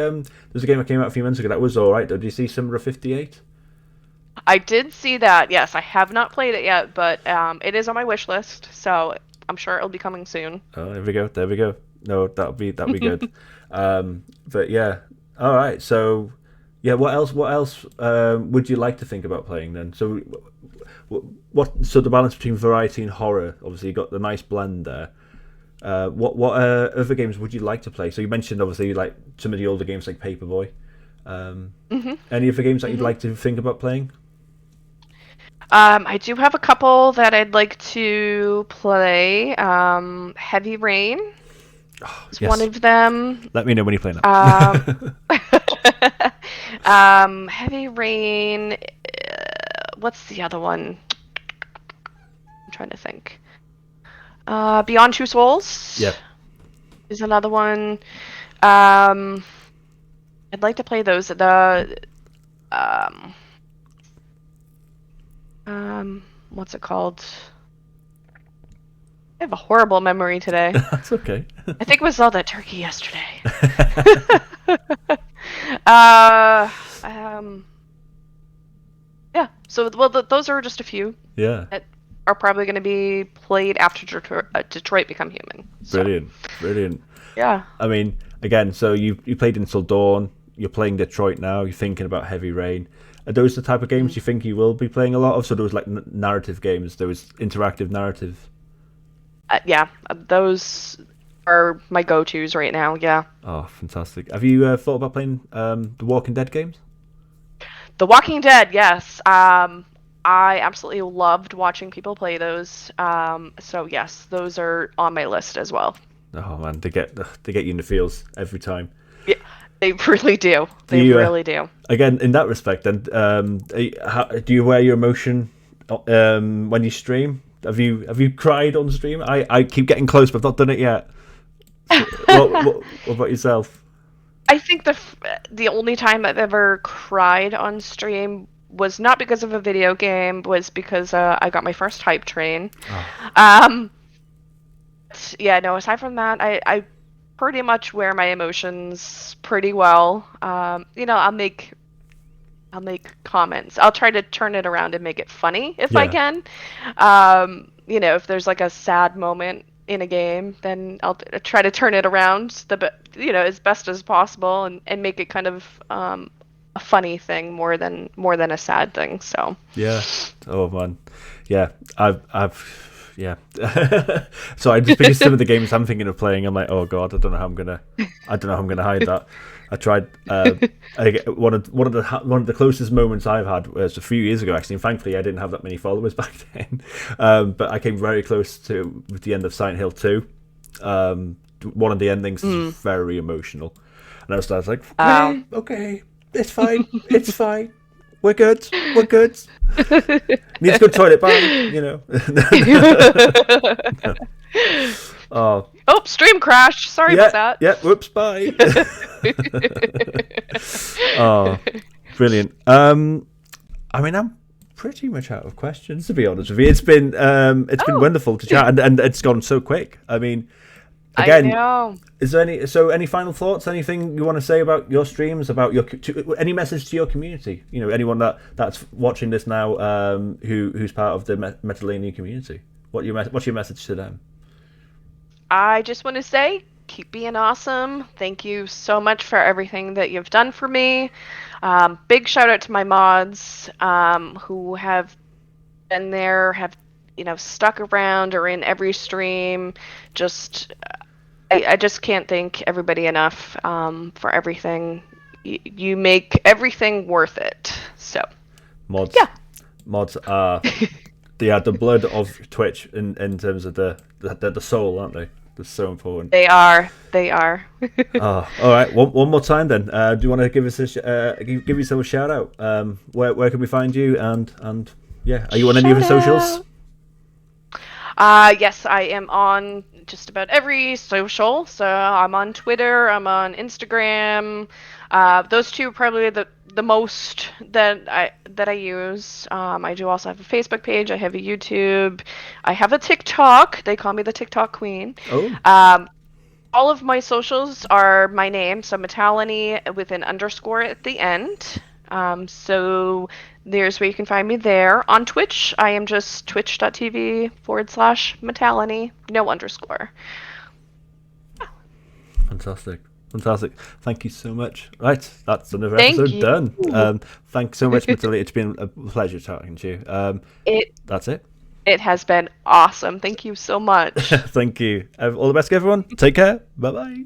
There's a game that came out a few months ago that was all right. Did you see Summer of '58? I did see that. Yes, I have not played it yet, but it is on my wish list, so I'm sure it'll be coming soon. Oh, there we go. There we go. No, that'll be good. But yeah, all right. So yeah, what else? What else would you like to think about playing then? So So the balance between variety and horror. Obviously, you got the nice blend there. What other games would you like to play? So you mentioned obviously like some of the older games like Paperboy. Any other games that you'd like to think about playing? I do have a couple that I'd like to play. Heavy Rain is Yes. one of them. Let me know when you're playing that. Heavy Rain. What's the other one? I'm trying to think. Beyond Two Souls. Yeah. Is another one. I'd like to play those. What's it called? I have a horrible memory today. That's okay. I think we saw that turkey yesterday. uh, yeah. So, well, those are just a few Yeah. that are probably going to be played after Detroit Become Human. So, Brilliant. yeah. I mean, again, so you played Until Dawn. You're playing Detroit now. You're thinking about Heavy Rain. Are those the type of games you think you will be playing a lot of? So those like narrative games, those interactive narrative. Yeah. Those are my go-tos right now. Yeah. Oh, fantastic! Have you thought about playing the Walking Dead games? The Walking Dead. Yes. I absolutely loved watching people play those. So yes, those are on my list as well. Oh man, they get you in the feels every time. Yeah, they really do. They really do. Again, in that respect, then, do you wear your emotion when you stream? Have you cried on stream? I keep getting close, but I've not done it yet. So, what about yourself? I think the only time I've ever cried on stream was not because of a video game, was because I got my first hype train. Oh. Yeah, no, aside from that, I pretty much wear my emotions pretty well. I'll make comments. I'll try to turn it around and make it funny if I Yeah. can. If there's like a sad moment in a game, then I'll try to turn it around as best as possible and make it kind of a funny thing more than a sad thing. So Yeah. Oh man. Yeah. I've yeah. So I just because some of the games I'm thinking of playing, I'm like, oh god, I don't know how I'm gonna hide that. I tried. One of the closest moments I've had was a few years ago, actually. And thankfully, I didn't have that many followers back then. But I came very close to the end of Silent Hill 2. One of the endings is very emotional, and I was like, okay, it's fine, it's fine. We're good. We're good. Need to go to the toilet, bye. Oh, stream crash. Sorry about that. Yeah, whoops, bye. Oh, brilliant. I mean, I'm pretty much out of questions, to be honest with you. It's been been wonderful to chat, and it's gone so quick. I mean, again, I know. Is there any final thoughts? Anything you want to say about your streams? About any message to your community? Anyone that's watching this now, who's part of the METALanie community. What's your message to them? I just want to say, keep being awesome. Thank you so much for everything that you've done for me. Big shout out to my mods who have been there, have stuck around or in every stream. I just can't thank everybody enough for everything. You make everything worth it. So mods, yeah, mods are the blood of Twitch in terms of the soul, aren't they? They're so important. They are. All right. One more time then. Do you want to give us give yourself a shout out? Where can we find you? And yeah, are you on any of the socials? Yes, I am on just about every social. So I'm on Twitter, I'm on Instagram. Those two are probably the most that I use. I do also have a Facebook page. I have a YouTube. I have a TikTok. They call me the TikTok queen. Oh. All of my socials are my name, so METALanie with an underscore at the end. So there's where you can find me there. On Twitch, I am just twitch.tv/METALanie, no underscore. Fantastic. Thank you so much. Right, that's another episode done. Thanks so much, METALanie. It's been a pleasure talking to you. That's it. It has been awesome. Thank you so much. Thank you. All the best, everyone. Take care. Bye-bye.